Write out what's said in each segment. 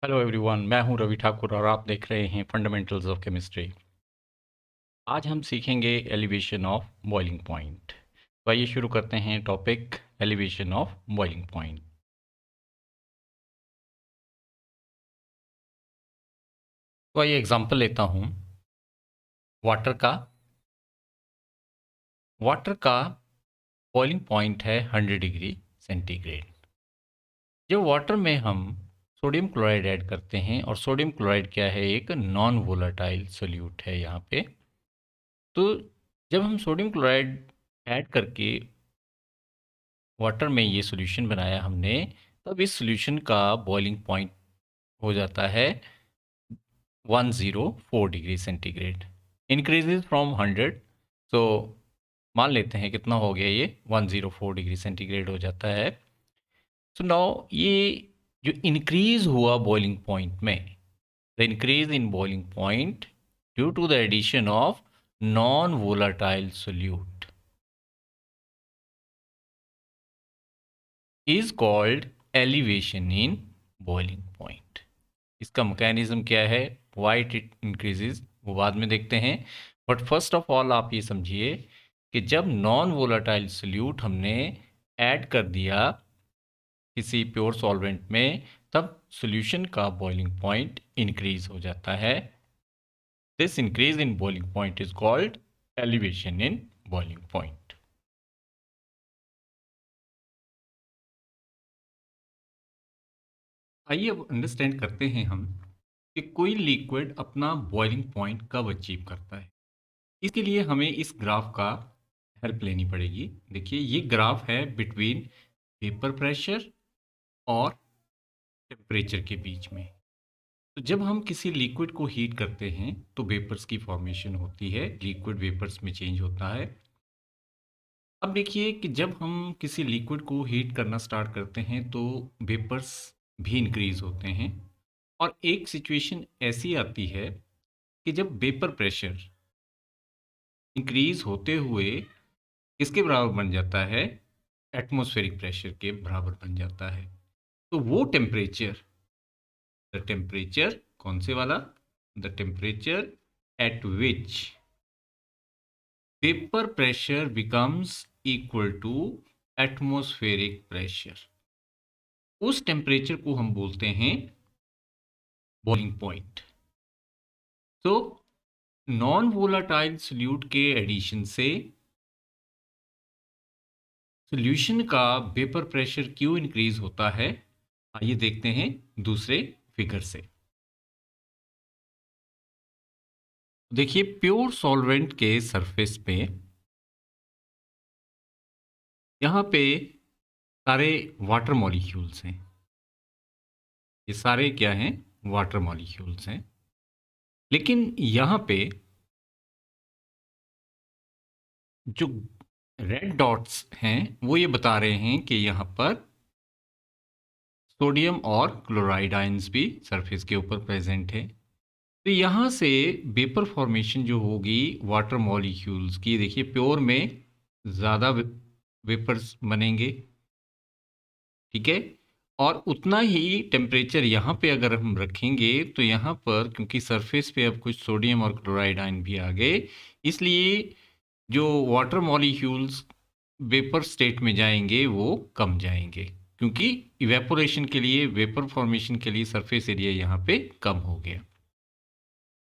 Hello everyone, मैं हूं रवि ठाकुर और आप देख रहे हैं फंडामेंटल्स ऑफ केमिस्ट्री। आज हम सीखेंगे एलिवेशन ऑफ बॉइलिंग पॉइंट। तो आइए शुरू करते हैं topic elevation of boiling point. तो आइए एग्जांपल लेता हूं वाटर का। वाटर का बॉइलिंग पॉइंट है 100 डिग्री सेंटीग्रेड। जब वाटर में हम सोडियम क्लोराइड ऐड करते हैं, और सोडियम क्लोराइड क्या है, एक नॉन वोलेटाइल सोल्यूट है यहाँ पे। तो जब हम सोडियम क्लोराइड ऐड करके वाटर में ये सॉल्यूशन बनाया हमने, तब इस सॉल्यूशन का बॉइलिंग पॉइंट हो जाता है 104 डिग्री सेंटीग्रेड। Increases from 100। सो मान लेते हैं कितना हो गया, ये 104 डिग्री सेंटीग्रेड हो जाता है। सो नाउ ये जो इंक्रीज हुआ बॉइलिंग पॉइंट में, the increase in boiling point due to the addition of non volatile solute is called elevation in boiling point. इसका मैकेनिज्म क्या है, वाई इट इंक्रीजेज, वो बाद में देखते हैं। बट फर्स्ट ऑफ ऑल आप ये समझिए कि जब नॉन वोलाटाइल सोल्यूट हमने ऐड कर दिया किसी प्योर सॉल्वेंट में, तब सॉल्यूशन का बॉइलिंग पॉइंट इंक्रीज हो जाता है। This increase in boiling point is called elevation in boiling point. आइए अब अंडरस्टैंड करते हैं हम कि कोई लिक्विड अपना बॉइलिंग पॉइंट कब अचीव करता है। इसके लिए हमें इस ग्राफ का हेल्प लेनी पड़ेगी। देखिए, ये ग्राफ है बिटवीन वेपर प्रेशर और टेम्परेचर के बीच में। तो जब हम किसी लिक्विड को हीट करते हैं तो वेपर्स की फॉर्मेशन होती है, लिक्विड वेपर्स में चेंज होता है। अब देखिए कि जब हम किसी लिक्विड को हीट करना स्टार्ट करते हैं तो वेपर्स भी इंक्रीज होते हैं। और एक सिचुएशन ऐसी आती है कि जब वेपर प्रेशर इंक्रीज होते हुए किसके बराबर बन जाता है, एटमॉस्फेरिक प्रेशर के बराबर बन जाता है। तो वो टेम्परेचर, द टेम्परेचर कौन से वाला, the temperature at which vapour pressure becomes equal to atmospheric pressure, उस टेम्परेचर को हम बोलते हैं बॉइलिंग पॉइंट। तो नॉन वोलाटाइल सोल्यूट के एडिशन से सॉल्यूशन का वेपर प्रेशर क्यों इंक्रीज होता है, आइए देखते हैं दूसरे फिगर से। देखिए, प्योर सॉल्वेंट के सरफेस पे यहाँ पे सारे वाटर मॉलिक्यूल्स हैं। ये सारे क्या हैं, वाटर मॉलिक्यूल्स हैं। लेकिन यहाँ पे जो रेड डॉट्स हैं वो ये बता रहे हैं कि यहाँ पर सोडियम और क्लोराइड आयंस भी सरफेस के ऊपर प्रेजेंट है। तो यहाँ से वेपर फॉर्मेशन जो होगी वाटर मॉलिक्यूल्स की, देखिए प्योर में ज़्यादा वेपर्स बनेंगे, ठीक है। और उतना ही टेम्परेचर यहाँ पे अगर हम रखेंगे तो यहाँ पर क्योंकि सरफेस पे अब कुछ सोडियम और क्लोराइड आयन भी आ गए, इसलिए जो वाटर मॉलिक्यूल्स वेपर स्टेट में जाएंगे वो कम जाएंगे, क्योंकि इवेपोरेशन के लिए, वेपर फॉर्मेशन के लिए सरफेस एरिया यहाँ पे कम हो गया।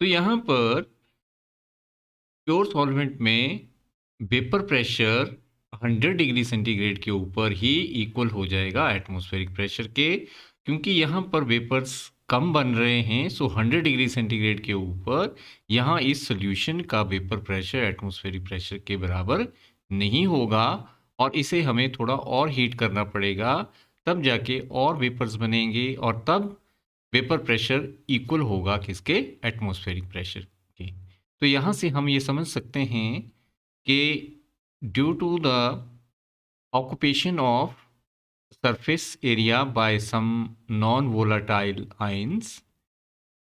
तो यहाँ पर प्योर सॉल्वेंट में वेपर प्रेशर 100 डिग्री सेंटीग्रेड के ऊपर ही इक्वल हो जाएगा एटमॉस्फेरिक प्रेशर के, क्योंकि यहाँ पर वेपर्स कम बन रहे हैं। सो 100 डिग्री सेंटीग्रेड के ऊपर यहाँ इस सॉल्यूशन का वेपर प्रेशर एटमॉस्फेरिक प्रेशर के बराबर नहीं होगा, और इसे हमें थोड़ा और हीट करना पड़ेगा, तब जाके और वेपर्स बनेंगे, और तब वेपर प्रेशर इक्वल होगा किसके, एटमॉस्फेरिक प्रेशर के। तो यहाँ से हम ये समझ सकते हैं कि due to the occupation of surface area by some non-volatile ions,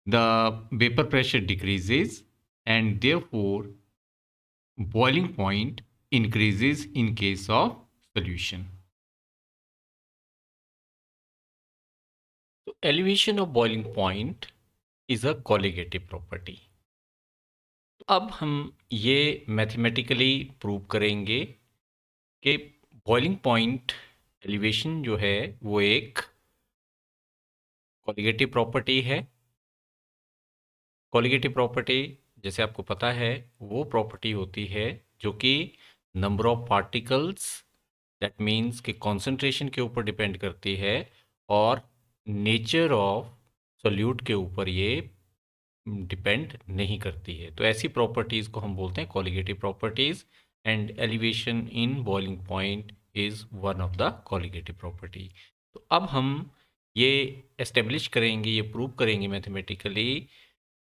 the vapor pressure decreases and therefore boiling point increases in case of solution. तो elevation of boiling point is a colligative property. अब हम ये mathematically prove करेंगे कि boiling point elevation जो है वो एक कॉलिगेटिव प्रॉपर्टी है। कॉलिगेटिव प्रॉपर्टी जैसे आपको पता है वो प्रॉपर्टी होती है जो कि number of particles, that means कि कॉन्सेंट्रेशन के ऊपर डिपेंड करती है और नेचर ऑफ सॉल्यूट के ऊपर ये डिपेंड नहीं करती है। तो ऐसी प्रॉपर्टीज़ को हम बोलते हैं colligative properties, and elevation in boiling point is one of the colligative property. तो अब हम ये एस्टेब्लिश करेंगे, ये प्रूव करेंगे mathematically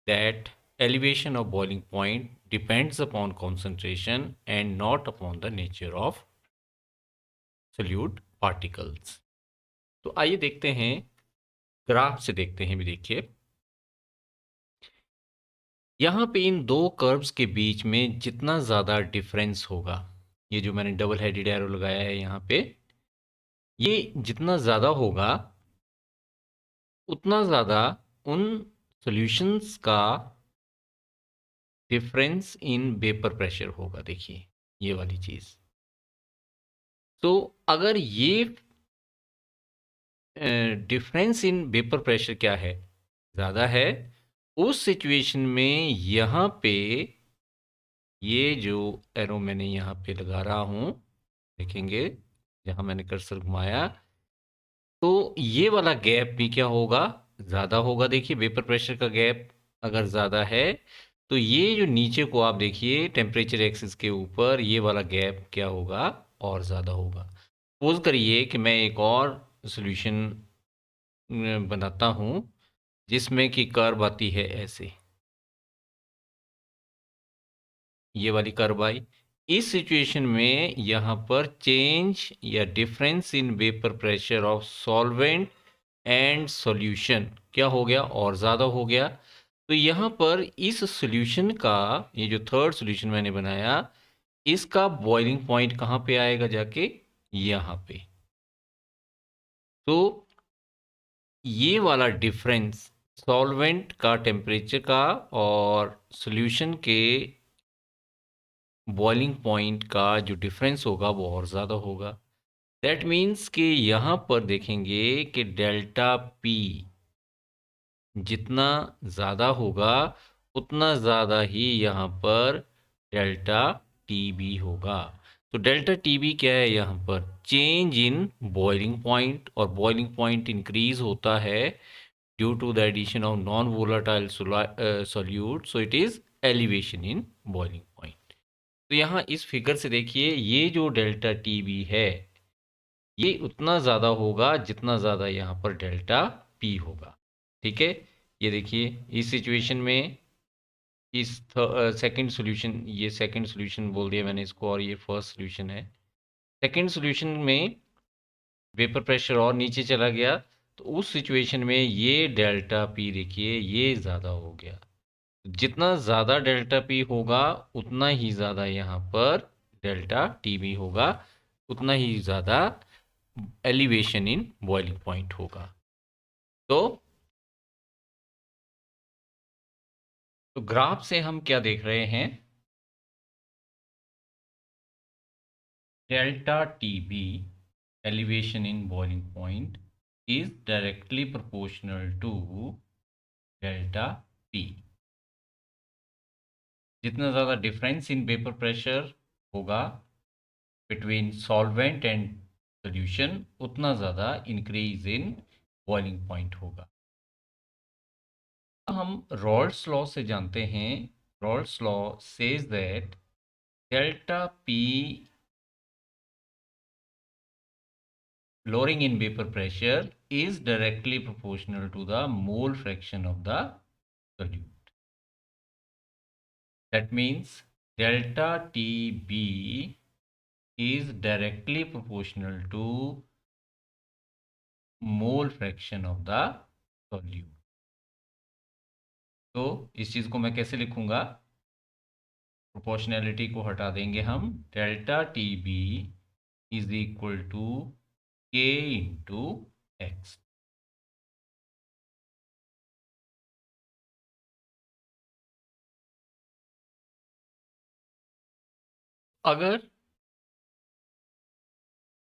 that elevation of boiling point depends upon concentration and not upon the nature of solute particles। तो आइए देखते हैं, ग्राफ से देखते हैं। भी देखिए यहाँ पे इन दो कर्व्स के बीच में जितना ज़्यादा डिफरेंस होगा, ये जो मैंने डबल हेडेड एरो लगाया है यहाँ पे, ये जितना ज़्यादा होगा उतना ज़्यादा उन सॉल्यूशंस का डिफरेंस इन वेपर प्रेशर होगा। देखिए ये वाली चीज़। तो अगर ये डिफरेंस इन वेपर प्रेशर क्या है, ज़्यादा है, उस सिचुएशन में यहाँ पे ये जो एरो मैंने यहाँ पे लगा रहा हूँ, देखेंगे जहाँ मैंने कर्सर घुमाया, तो ये वाला गैप भी क्या होगा, ज़्यादा होगा। देखिए वेपर प्रेशर का गैप अगर ज़्यादा है तो ये जो नीचे को आप देखिए टेम्परेचर एक्सिस के ऊपर ये वाला गैप क्या होगा, और ज़्यादा होगा। सपोज करिए कि मैं एक और सॉल्यूशन बनाता हूँ जिसमें कि कर्व आती है ऐसे, ये वाली कर्व आई। इस सिचुएशन में यहाँ पर चेंज या difference in vapour pressure of solvent and solution क्या हो गया, और ज़्यादा हो गया। तो यहाँ पर इस सॉल्यूशन का, ये जो थर्ड सॉल्यूशन मैंने बनाया, इसका बॉइलिंग पॉइंट कहाँ पे आएगा, जाके यहाँ पे। तो ये वाला डिफरेंस सॉल्वेंट का टेम्परेचर का और सॉल्यूशन के बॉइलिंग पॉइंट का जो डिफरेंस होगा वो और ज़्यादा होगा। दैट मीन्स कि यहाँ पर देखेंगे कि डेल्टा पी जितना ज़्यादा होगा उतना ज़्यादा ही यहाँ पर डेल्टा टी भी होगा। तो डेल्टा टी भी क्या है, यहाँ पर चेंज इन बॉइलिंग पॉइंट, और बॉइलिंग पॉइंट इंक्रीज होता है due to the addition of non volatile solute, so it is elevation in boiling point. तो यहाँ इस फिगर से देखिए ये जो डेल्टा टी बी है ये उतना ज़्यादा होगा जितना ज़्यादा यहाँ पर डेल्टा पी होगा। ठीक है, ये देखिए इस सिचुएशन में इस सेकंड सॉल्यूशन, ये सेकंड सॉल्यूशन बोल दिया मैंने इसको, और ये फर्स्ट सॉल्यूशन है। सेकंड सॉल्यूशन में वेपर प्रेशर और नीचे चला गया, तो उस सिचुएशन में ये डेल्टा पी देखिए ये ज़्यादा हो गया। जितना ज़्यादा डेल्टा पी होगा उतना ही ज़्यादा यहाँ पर डेल्टा टी भी होगा, उतना ही ज़्यादा एलिवेशन इन बॉइलिंग पॉइंट होगा। तो ग्राफ से हम क्या देख रहे हैं, delta T B elevation in boiling point is directly proportional to delta P. जितना ज़्यादा डिफरेंस इन वेपर प्रेशर होगा बिटवीन सॉल्वेंट एंड सॉल्यूशन उतना ज़्यादा इंक्रीज इन बॉइलिंग पॉइंट होगा। हम रॉल्स लॉ से जानते हैं, Rawls law says that delta P lowering in vapor pressure is directly proportional to the mole fraction of the solute. That means delta TB is directly proportional to mole fraction of the solute. तो इस चीज़ को मैं कैसे लिखूंगा, proportionality को हटा देंगे हम, delta T B is equal to K into X. अगर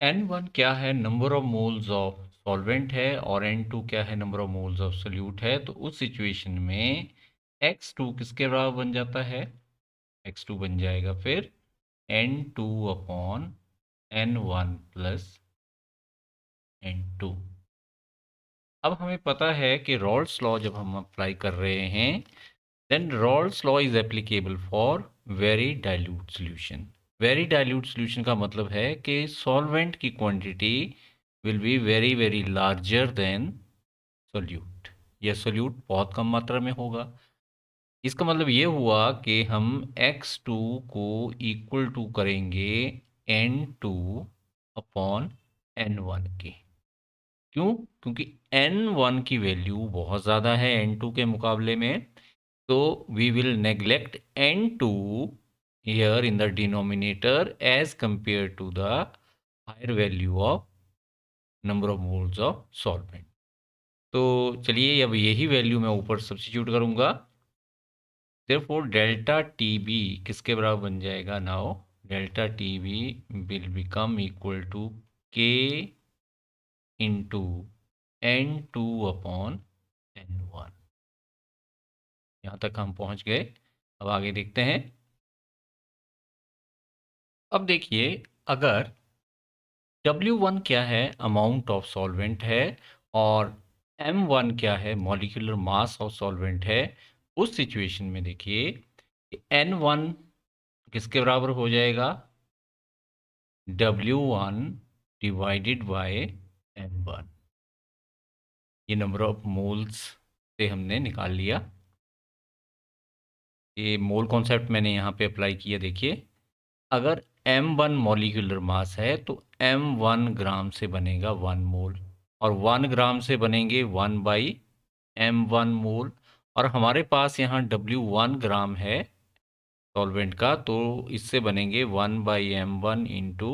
N1 क्या है, number of moles of solvent है, और N2 क्या है, number of moles of solute है, तो उस सिचुएशन में X2 किसके बराबर बन जाता है? X2 बन जाएगा फिर N2 upon N1 plus N2। अब हमें पता है कि रॉल्स लॉ जब हम अप्लाई कर रहे हैं, then Raoult's law is applicable for very dilute solution. Very dilute solution का मतलब है कि सॉल्वेंट की quantity will be very very larger than solute, या सोल्यूट बहुत कम मात्रा में होगा। इसका मतलब ये हुआ कि हम x2 को इक्वल टू करेंगे n2 अपॉन n1 के। क्यों? क्योंकि n1 की वैल्यू बहुत ज़्यादा है n2 के मुकाबले में, तो we will neglect n2 here in the denominator as compared to the higher value of number of moles of solvent। तो चलिए अब यही वैल्यू मैं ऊपर सब्स्टिट्यूट करूंगा। therefore डेल्टा टी बी किसके बराबर बन जाएगा? Now delta T B will become equal to K into N2 upon N1। यहाँ तक हम पहुँच गए। अब आगे देखते हैं। अब देखिए, अगर W1 क्या है, अमाउंट ऑफ सॉल्वेंट है, और M1 क्या है, मॉलिक्यूलर मास ऑफ सॉल्वेंट है, उस सिचुएशन में देखिए N1 किसके बराबर हो जाएगा? W1 divided by M1। ये नंबर ऑफ मोल्स से हमने निकाल लिया। ये मोल कॉन्सेप्ट मैंने यहाँ पे अप्लाई किया। देखिए, अगर M1 मॉलिक्यूलर मास है तो M1 ग्राम से बनेगा 1 मोल, और 1 ग्राम से बनेंगे 1/M1 मोल, और हमारे पास यहाँ W1 ग्राम है सॉल्वेंट का, तो इससे बनेंगे 1/M1 into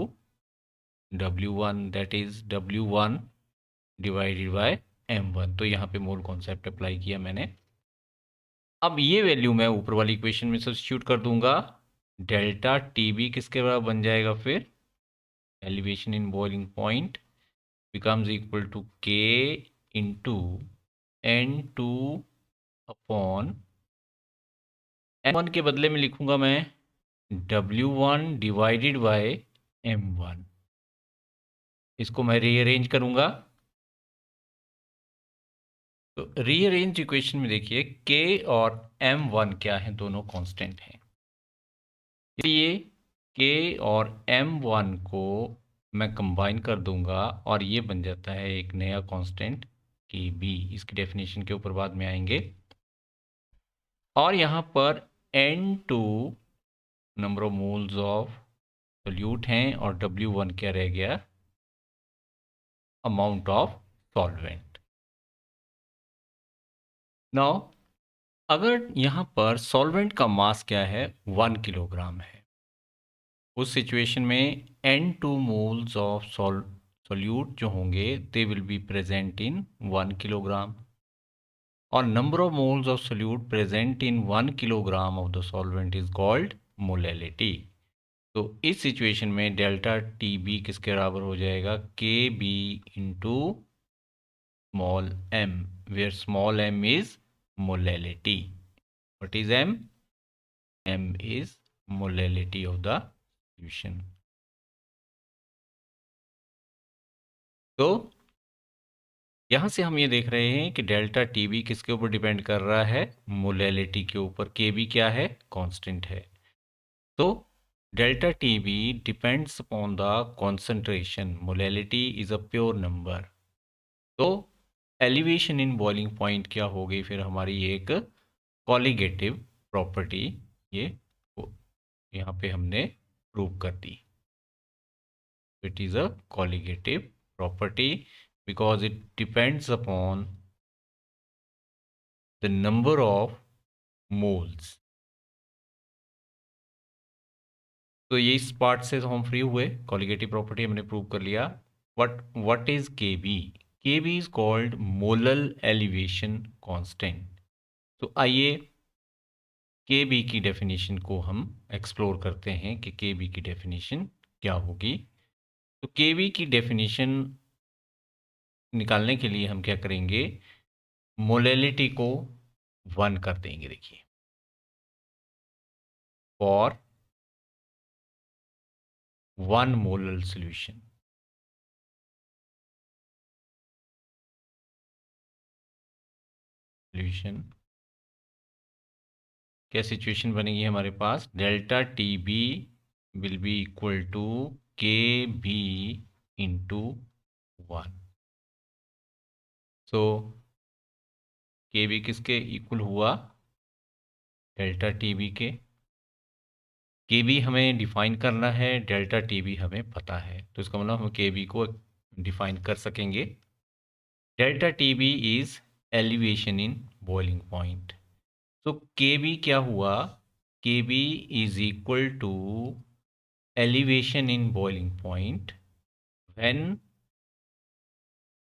W1, that is W1 divided by M1। तो यहाँ पे मोल कॉन्सेप्ट अप्लाई किया मैंने। अब ये वैल्यू मैं ऊपर वाली इक्वेशन में सब्स्टिट्यूट कर दूंगा। डेल्टा टी बी किसके बराबर बन जाएगा फिर? Elevation in boiling point becomes equal to K into N2 upon N1 के बदले में लिखूंगा मैं W1 डिवाइडेड बाय M1। इसको मैं रीअरेंज करूंगा। तो रीअरेंज इक्वेशन में देखिए K और M1 क्या है, दोनों कांस्टेंट हैं। इसलिए K और M1 को मैं कंबाइन कर दूंगा और ये बन जाता है एक नया कांस्टेंट KB। इसकी डेफिनेशन के ऊपर बाद में आएंगे। और यहाँ पर N2 number of moles of solute हैं, और W1 क्या रह गया? Amount of solvent. नाउ अगर यहाँ पर सॉल्वेंट का मास क्या है, 1 किलोग्राम है, उस सिचुएशन में N2 मोल्स ऑफ सोल्यूट जो होंगे they will be present in 1 kilogram, और number of moles of solute present in 1 kilogram of the solvent is called molality. तो इस सिचुएशन में डेल्टा टी बी किसके बराबर हो जाएगा? K B into small M, where small M is molality. What is M? M is molality of the solution. तो यहाँ से हम ये देख रहे हैं कि डेल्टा टी बी किसके ऊपर डिपेंड कर रहा है? मोलैलिटी के ऊपर। के बी क्या है? कांस्टेंट है। तो delta TB depends upon the concentration. Molality is a pure number. तो एलिवेशन इन बॉइलिंग पॉइंट क्या हो गई फिर हमारी? एक कॉलिगेटिव प्रॉपर्टी, ये यहाँ पे हमने प्रूव कर दी। It is a colligative property because it depends upon the number of moles. तो ये इस पार्ट से तो हम फ्री हुए। कॉलिगेटिव प्रॉपर्टी हमने प्रूव कर लिया। What is K B? K B is called molal elevation constant. तो आइए के बी की डेफिनेशन को हम एक्सप्लोर करते हैं कि के बी की डेफिनेशन क्या होगी। तो के बी की डेफिनेशन निकालने के लिए हम क्या करेंगे, मोलैलिटी को 1 कर देंगे। देखिए, फॉर 1 मोलल सॉल्यूशन, क्या सिचुएशन बनेगी हमारे पास, delta T B will be equal to K B into 1। So K B किसके इक्वल हुआ, delta T B K B हमें डिफाइन करना है, डेल्टा टी बी हमें पता है, तो इसका मतलब हम के बी को डिफाइन कर सकेंगे। Delta T B is elevation in boiling point. तो के बी क्या हुआ, K B is equal to elevation in boiling point when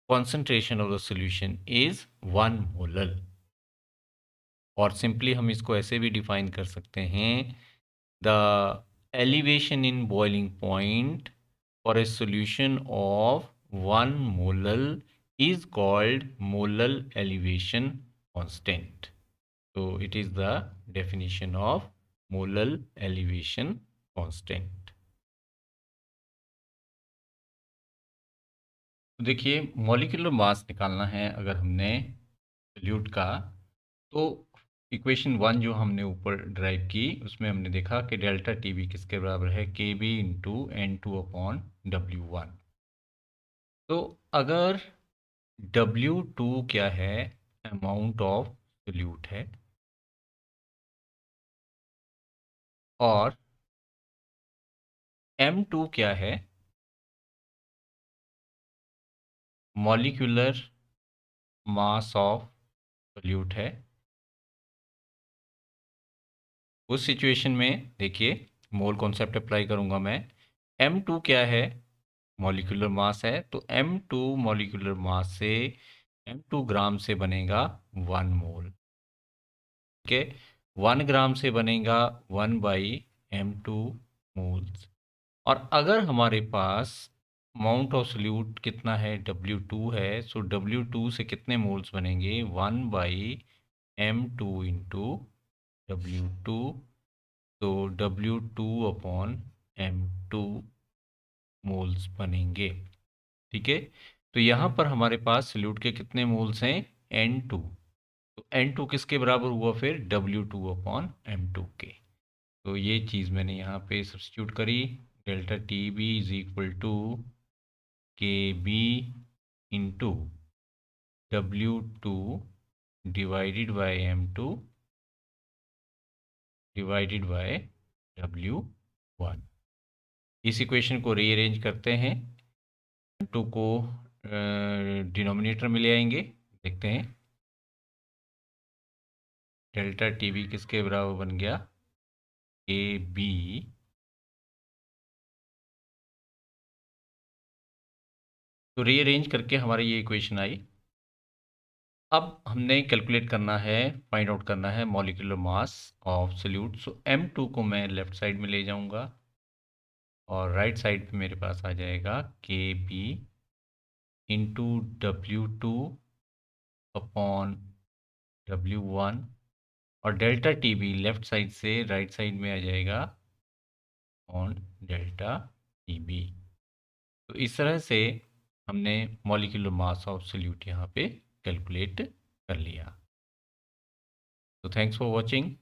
concentration of the solution is 1 molal. और सिंपली हम इसको ऐसे भी डिफाइन कर सकते हैं, the elevation in boiling point for a solution of 1 molal is called molal elevation constant. So it is the definition of molal elevation constant. तो देखिए, मॉलिक्यूलर मास निकालना है अगर हमने सॉल्यूट का, तो इक्वेशन 1 जो हमने ऊपर ड्राइव की उसमें हमने देखा कि डेल्टा टी बी किसके बराबर है, के बी इंटू N2/W1। तो अगर W2 क्या है, अमाउंट ऑफ सॉल्यूट है, और M2 क्या है, मॉलिक्यूलर मास ऑफ सॉल्यूट है, उस सिचुएशन में देखिए मोल कॉन्सेप्ट अप्लाई करूंगा मैं। M2 क्या है, मॉलिक्यूलर मास है, तो M2 मॉलिक्यूलर मास से M2 ग्राम से बनेगा 1 मोल। ठीक है, 1 ग्राम से बनेगा 1/M2 मोल्स। और अगर हमारे पास अमाउंट ऑफ सॉल्यूट कितना है, W2 है, सो W2 से कितने मोल्स बनेंगे, 1/M2 इंटू W2, तो W2/M2 मोल्स बनेंगे। ठीक है, तो यहाँ पर हमारे पास सॉल्यूट के कितने मोल्स हैं, N2। तो N2 किसके बराबर हुआ फिर, W2/M2 के। तो ये चीज़ मैंने यहाँ पे सब्स्टिट्यूट करी, delta T B is equal to K B into W2 divided by M2 divided by W1। इस इक्वेशन को रीअरेंज करते हैं, M2 को डिनोमिनेटर में ले आएंगे, देखते हैं डेल्टा टी बी किसके बराबर बन गया, ए बी तो रीअरेंज करके हमारी ये इक्वेशन आई। अब हमने कैलकुलेट करना है, फाइंड आउट करना है molecular mass of solute. So M2 को मैं लेफ्ट साइड में ले जाऊंगा और राइट साइड पे मेरे पास आ जाएगा के बी इंटू W2/W1, और delta T be left side से राइट साइड में आ जाएगा ऑन डेल्टा टी बी। तो इस तरह से हमने मॉलिक्यूलर मास ऑफ सॉल्यूट यहाँ पे कैलकुलेट कर लिया। तो थैंक्स फॉर वॉचिंग।